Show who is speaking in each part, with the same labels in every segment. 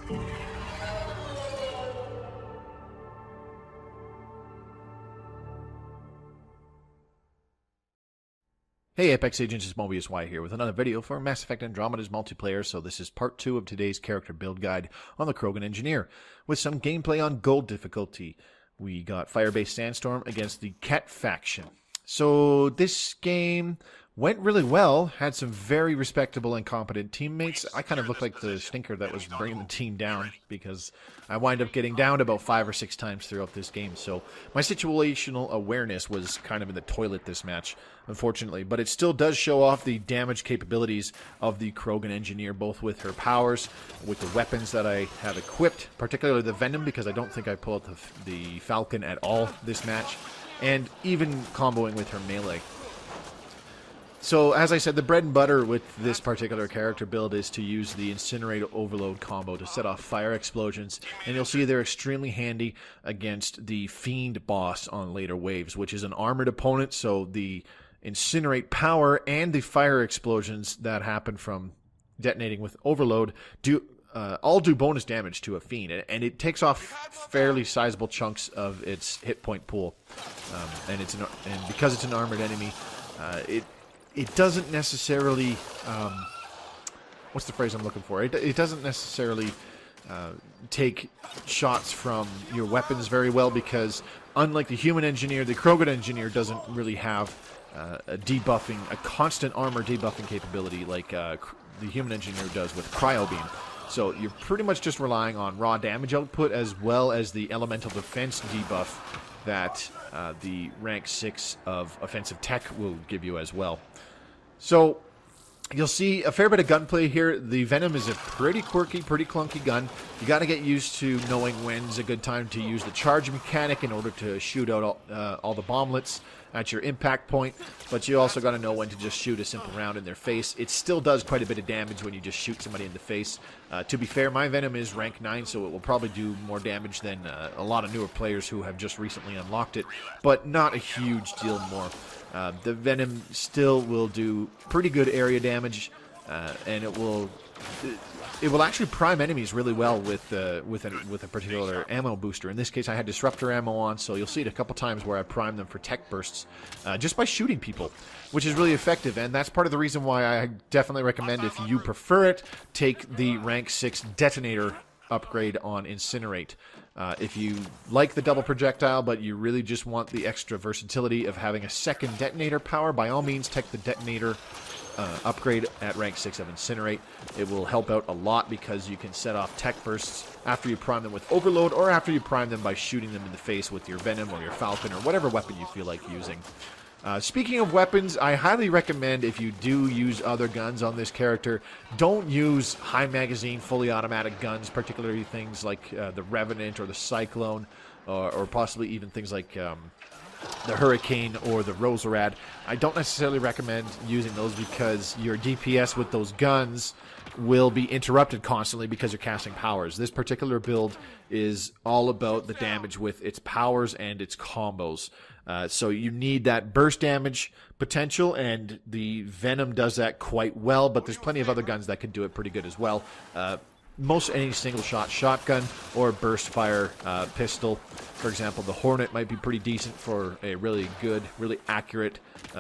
Speaker 1: Hey Apex Agents, it's Mobius Y here with another video for Mass Effect Andromeda's multiplayer. So this is part 2 of today's character build guide on the Krogan Engineer, with some gameplay on gold difficulty. We got Fire-based Sandstorm against the Ket faction. So this game went really well, had some very respectable and competent teammates. I kind of looked like the stinker that was bringing the team down because I wind up getting downed about 5 or 6 times throughout this game. So my situational awareness was kind of in the toilet this match, unfortunately. But it still does show off the damage capabilities of the Krogan Engineer, both with her powers, with the weapons that I have equipped, particularly the Venom, because I don't think I pull out the Falcon at all this match, and even comboing with her melee. So, as I said, the bread and butter with this particular character build is to use the Incinerate Overload combo to set off fire explosions, and you'll see they're extremely handy against the Fiend boss on later waves, which is an armored opponent, so the Incinerate power and the fire explosions that happen from detonating with Overload all do bonus damage to a Fiend, and it takes off fairly sizable chunks of its hit point pool, and because it's an armored enemy, it doesn't necessarily, what's the phrase I'm looking for? It doesn't necessarily take shots from your weapons very well, because unlike the human engineer, the Krogan Engineer doesn't really have a constant armor debuffing capability like the human engineer does with Cryo Beam. So you're pretty much just relying on raw damage output as well as the elemental defense debuff that the rank 6 of offensive tech will give you as well. So you'll see a fair bit of gunplay here. The Venom is a pretty quirky, pretty clunky gun. You got to get used to knowing when's a good time to use the charge mechanic in order to shoot out all the bomblets at your impact point, but you also got to know when to just shoot a simple round in their face. It still does quite a bit of damage when you just shoot somebody in the face. To be fair, my Venom is rank 9, so it will probably do more damage than a lot of newer players who have just recently unlocked it, but not a huge deal more. The Venom still will do pretty good area damage, and it will actually prime enemies really well with a particular ammo booster. In this case, I had Disruptor ammo on, so you'll see it a couple times where I prime them for tech bursts just by shooting people, which is really effective, and that's part of the reason why I definitely recommend, if you prefer it, take the rank 6 detonator upgrade on Incinerate. If you like the double projectile, but you really just want the extra versatility of having a second detonator power, by all means take the detonator upgrade at rank 6 of Incinerate. It will help out a lot because you can set off tech bursts after you prime them with Overload, or after you prime them by shooting them in the face with your Venom or your Falcon or whatever weapon you feel like using. Speaking of weapons, I highly recommend, if you do use other guns on this character, don't use high magazine, fully automatic guns, particularly things like the Revenant or the Cyclone, or possibly even things like the Hurricane or the Roserad. I don't necessarily recommend using those because your DPS with those guns will be interrupted constantly because you're casting powers. This particular build is all about the damage with its powers and its combos. So you need that burst damage potential, and the Venom does that quite well, but there's plenty of other guns that can do it pretty good as well. Most any single shot shotgun or burst fire pistol, for example, the Hornet might be pretty decent for a really good, really accurate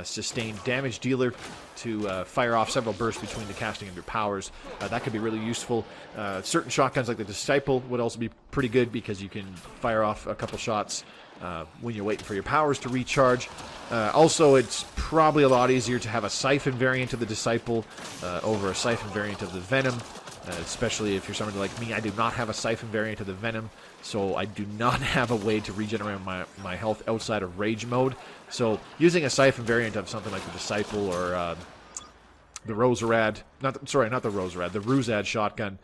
Speaker 1: sustained damage dealer to fire off several bursts between the casting of your powers. That could be really useful. Certain shotguns like the Disciple would also be pretty good because you can fire off a couple shots when you're waiting for your powers to recharge. Also, it's probably a lot easier to have a Siphon variant of the Disciple over a Siphon variant of the Venom. Especially if you're somebody like me. I do not have a Siphon variant of the Venom, so I do not have a way to regenerate my health outside of Rage mode. So using a Siphon variant of something like the Disciple or the Roserad, not the Ruzad shotgun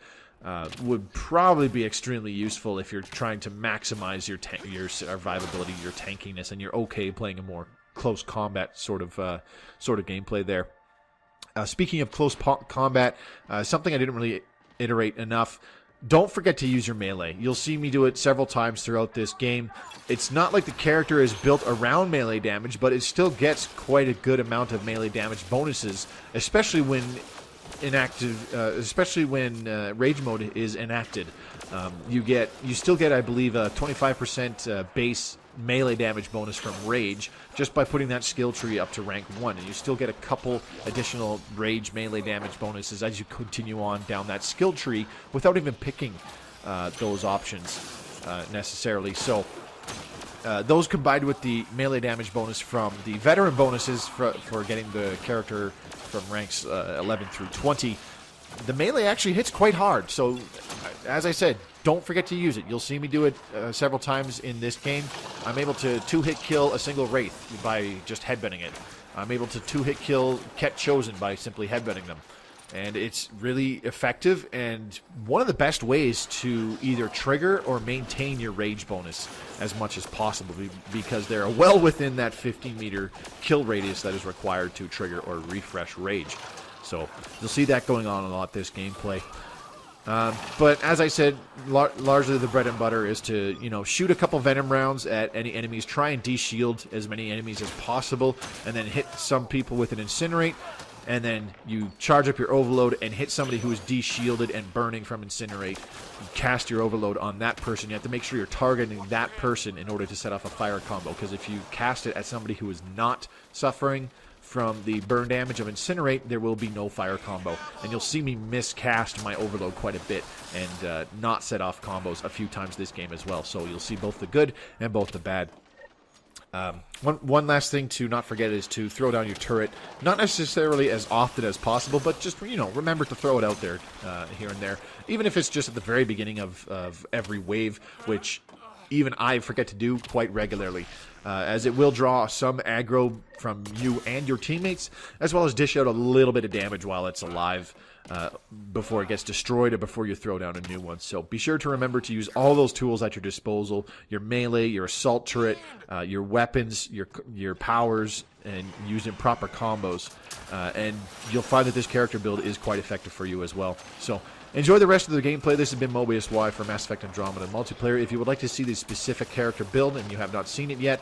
Speaker 1: would probably be extremely useful if you're trying to maximize your survivability, your tankiness, and you're okay playing a more close combat sort of gameplay there. Speaking of close combat, something I didn't really iterate enough, don't forget to use your melee. You'll see me do it several times throughout this game. It's not like the character is built around melee damage, but it still gets quite a good amount of melee damage bonuses, especially when inactive, especially when rage mode is enacted. You still get, I believe, a 25% base melee damage bonus from rage just by putting that skill tree up to rank 1, and you still get a couple additional rage melee damage bonuses as you continue on down that skill tree without even picking those options necessarily. So those combined with the melee damage bonus from the veteran bonuses for getting the character from ranks 11 through 20, the melee actually hits quite hard. So, as I said, don't forget to use it. You'll see me do it several times in this game. I'm able to 2-hit kill a single Wraith by just headbutting it. I'm able to 2-hit kill Ket Chosen by simply headbutting them. And it's really effective and one of the best ways to either trigger or maintain your rage bonus as much as possible, because they're well within that 15-meter kill radius that is required to trigger or refresh rage. So you'll see that going on a lot this gameplay. But as I said, largely the bread and butter is to, shoot a couple venom rounds at any enemies, try and de-shield as many enemies as possible, and then hit some people with an incinerate. And then you charge up your overload and hit somebody who is de-shielded and burning from incinerate. You cast your overload on that person. You have to make sure you're targeting that person in order to set off a fire combo, because if you cast it at somebody who is not suffering from the burn damage of incinerate, there will be no fire combo. And you'll see me miscast my overload quite a bit and not set off combos a few times this game as well. So you'll see both the good and both the bad. One last thing to not forget is to throw down your turret, not necessarily as often as possible, but just, remember to throw it out there here and there, even if it's just at the very beginning of every wave, which even I forget to do quite regularly, as it will draw some aggro from you and your teammates, as well as dish out a little bit of damage while it's alive before it gets destroyed or before you throw down a new one. So be sure to remember to use all those tools at your disposal: your melee, your assault turret, your weapons, your powers, and use in proper combos. And you'll find that this character build is quite effective for you as well. So enjoy the rest of the gameplay. This has been Mobius Y for Mass Effect Andromeda multiplayer. If you would like to see this specific character build and you have not seen it yet,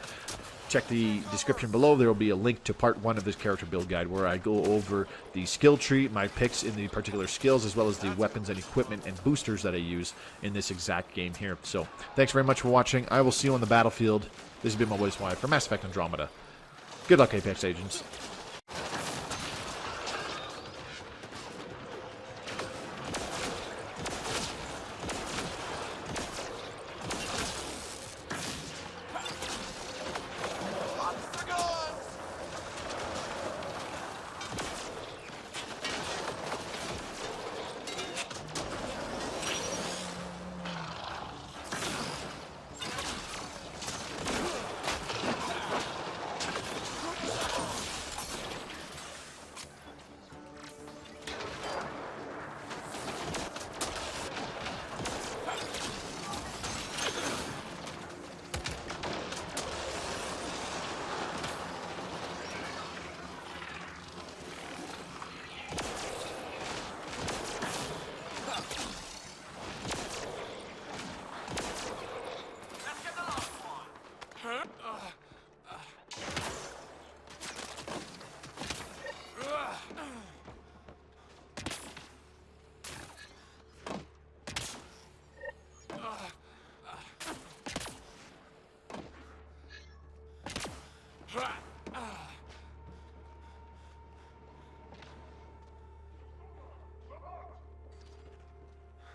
Speaker 1: check the description below. There will be a link to part 1 of this character build guide, where I go over the skill tree, my picks in the particular skills, as well as the weapons and equipment and boosters that I use in this exact game here. So thanks very much for watching. I will see you on the battlefield. This has been Mobius Y for Mass Effect Andromeda. Good luck, Apex agents.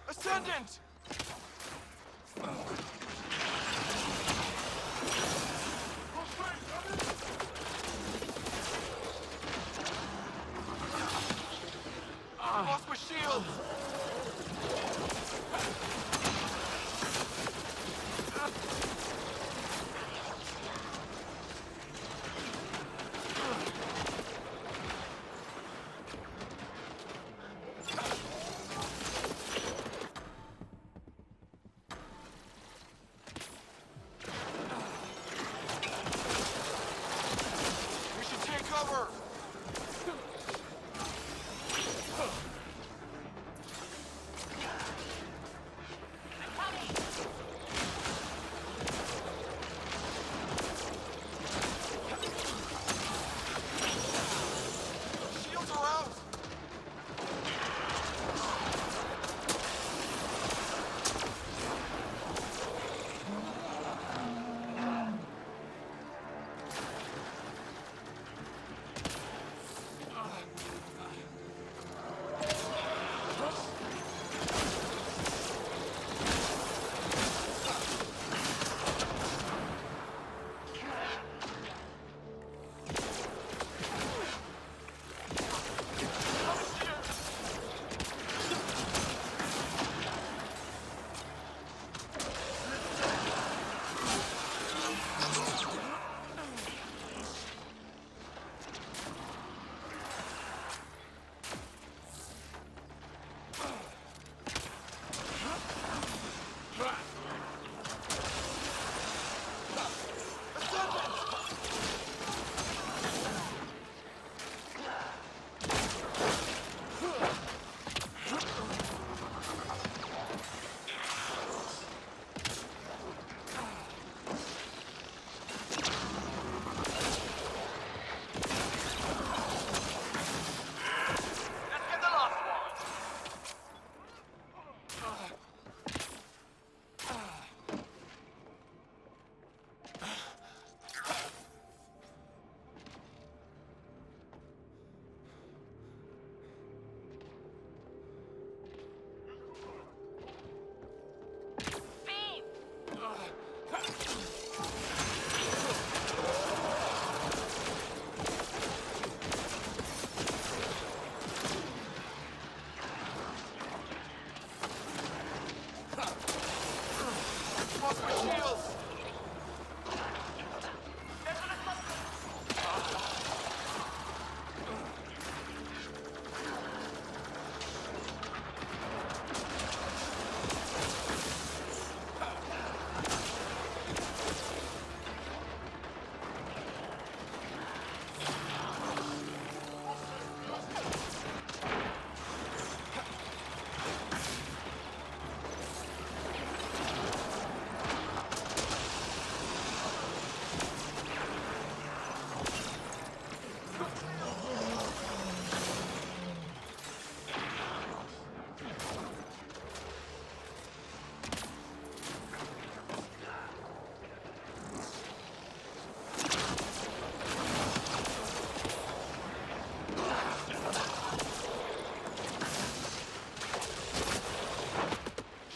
Speaker 2: Ascendant! Lost my shield! Lost my shields!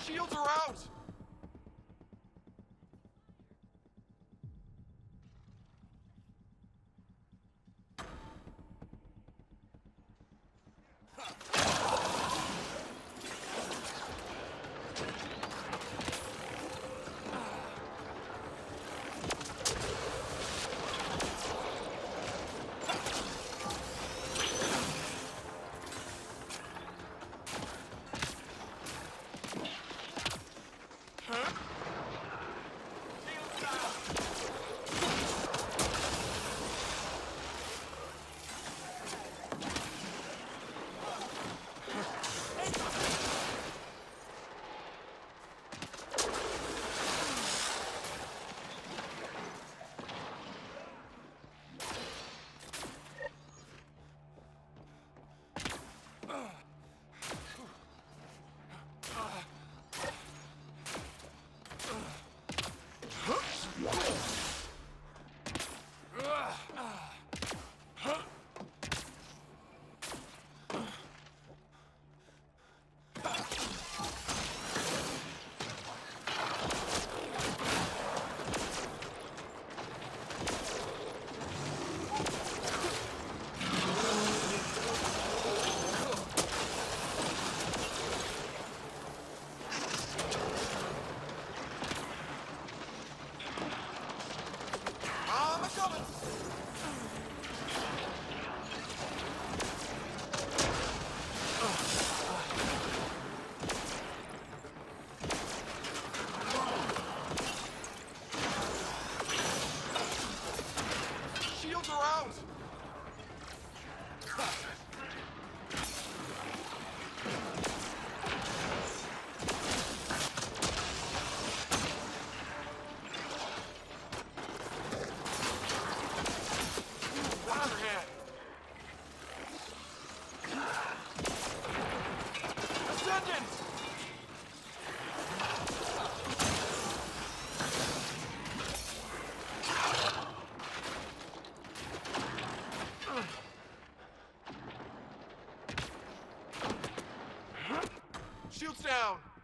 Speaker 2: Shields are out! I'm coming! Shields are out! One other hand! Ascendant! Shields down!